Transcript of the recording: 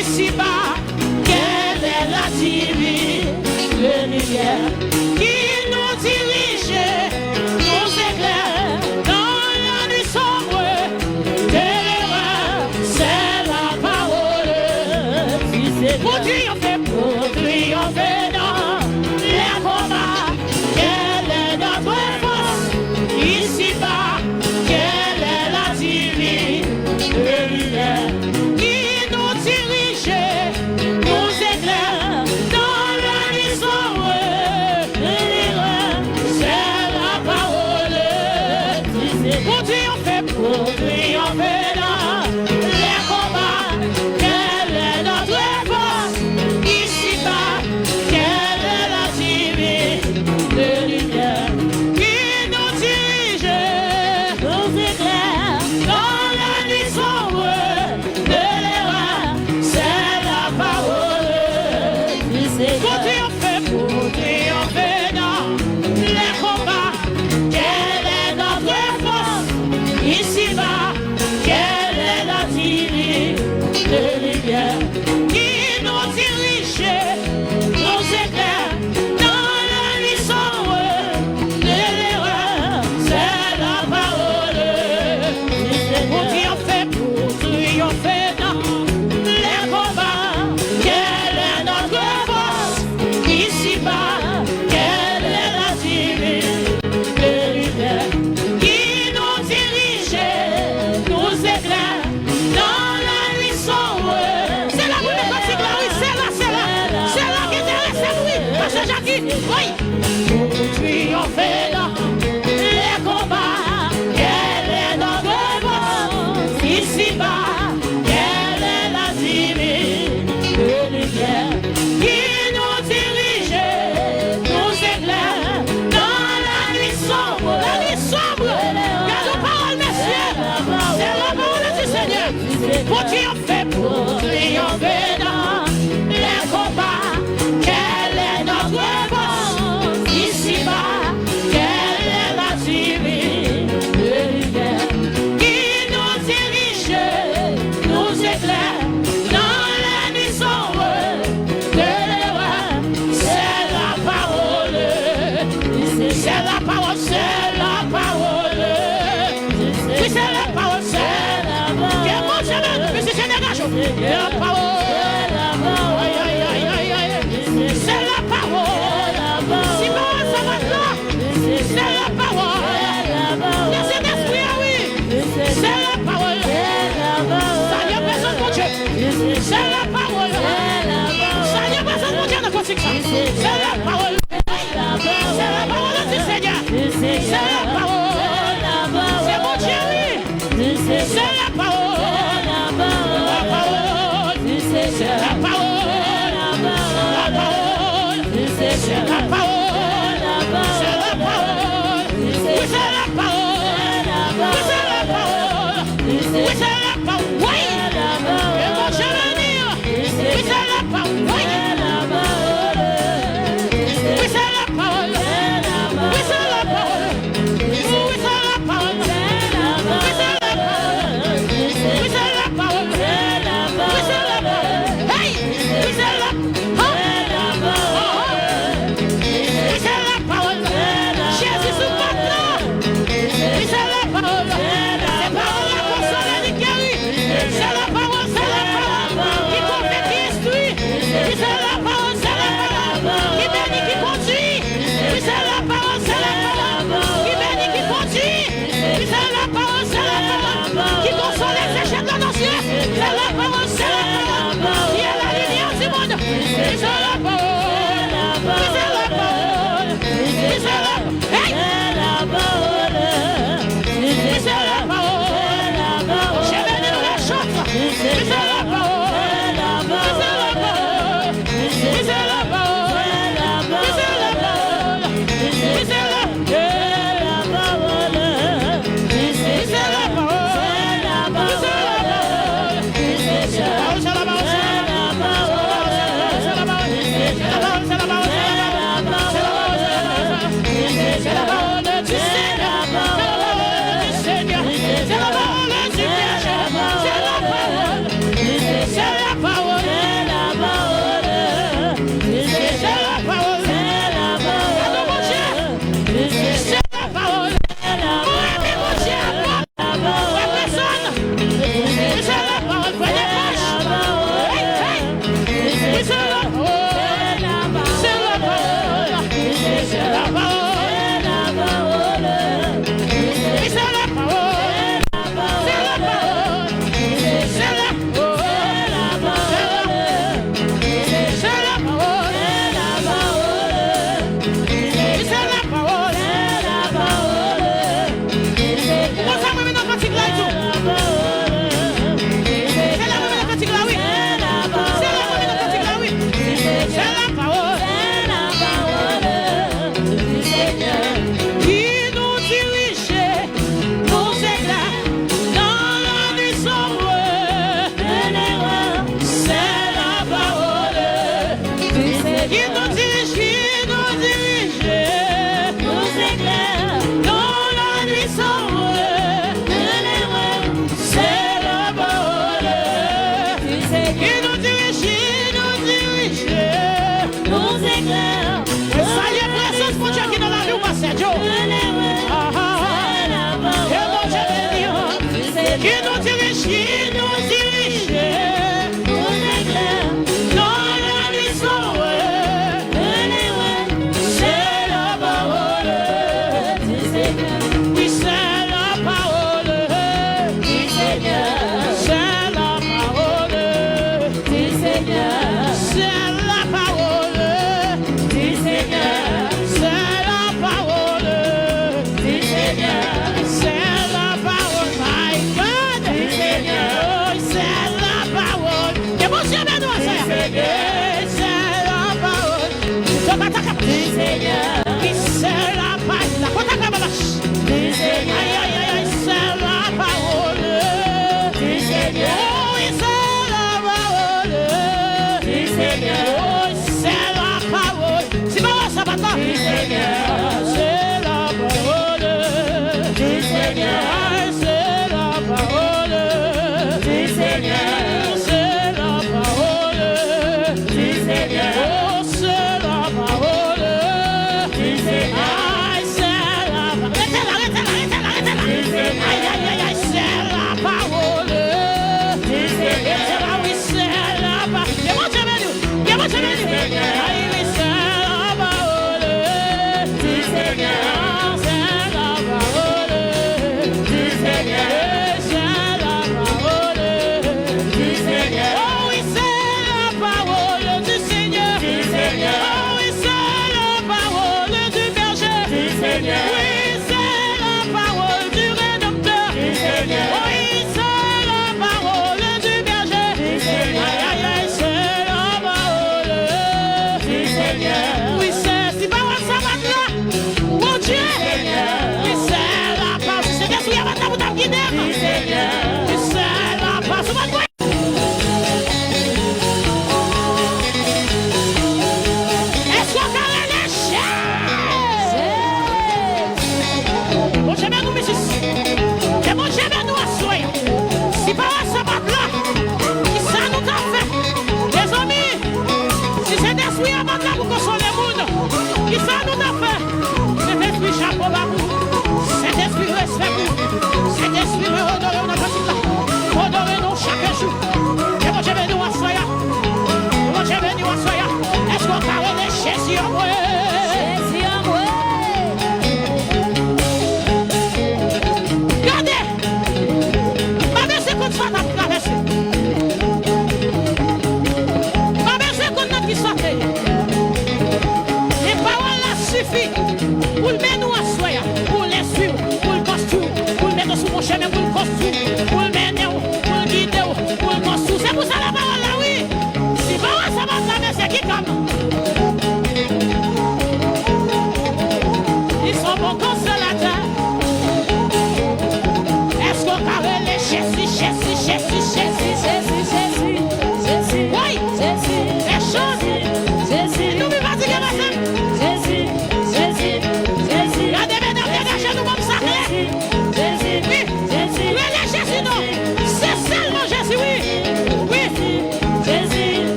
ici-bas, quelle est la divine lumière qui nous dirige, nous éclaire dans la nuit sombre de l'erreur. C'est la parole. Pour triompher dans les combats, quelle est notre force ici-bas, quelle est la divine lumière qui nous dirige, nous éclaire dans la nuit sombre de l'erreur. C'est la parole. Pour triompher dans les combats, quelle est notre force ici-bas, quelle est la divine lumière qui nous dirige, nous éclaire dans la nuit sombre de l'erreur. C'est la parole. Pour triompher dans les combats, quelle est notre force ici-bas, quelle est la divine lumière qui nous dirige, nous éclaire dans la nuit sombre de l'erreur. C'est la parole. Pour triompher dans les combats, quelle est notre force ici-bas, quelle est la divine lumière qui nous dirige, nous éclaire dans la nuit sombre. C'est la première partie, oui, c'est là qui intéresse, oui, parce que Jackie, oui. Pour triompher dans les combats, quelle est notre force ici-bas, quelle est la divine lumière qui nous dirige, nous éclaire dans la nuit sombre. La nuit sombre, garde parole, messieurs, c'est la parole du Seigneur. Pour triompher dans les combats, quelle est notre force ici-bas, quelle est la divine lumière qui nous dirige, nous éclaire dans la nuit sombre de l'erreur. C'est la parole. C'est la parole, c'est la parole. Oui, c'est la parole, c'est la parole. Quel bon chemin, mais c'est Sénégal. La parole. Aïe, aïe, aïe, aïe, aïe. C'est la parole. Si bon, ça va là. C'est la parole. Laissez d'esprit, oui. C'est la parole. Ça y est, personne pour Dieu. C'est la parole. Ça y est, personne pour Dieu ne faut que ça. C'est la parole. C'est la parole du Seigneur. C'est la parole. C'est mon Dieu, oui. C'est la parole. La parole. C'est la parole. La parole. C'est la parole. C'est la parole. Oui, c'est la parole. Oui, c'est la parole. Oui, c'est la parole. Oui. Et mon Dieu va dire. Oui, c'est la parole. Oui. Oui, c'est la parole. Oui, c'est la parole. Oui, c'est la parole. Oui, c'est la parole. Oui, c'est la parole. Oui, c'est la parole. Hey! Oui, c'est la oui, c'est la parole. Jésus sous votre nom. Oui, c'est la parole. C'est parole à consoler les guéris. C'est la parole qui confie, qui instruit. Oui, c'est la parole qui bénit, qui conduit. Oui, c'est la parole qui bénit, qui conduit. Oui, c'est la parole.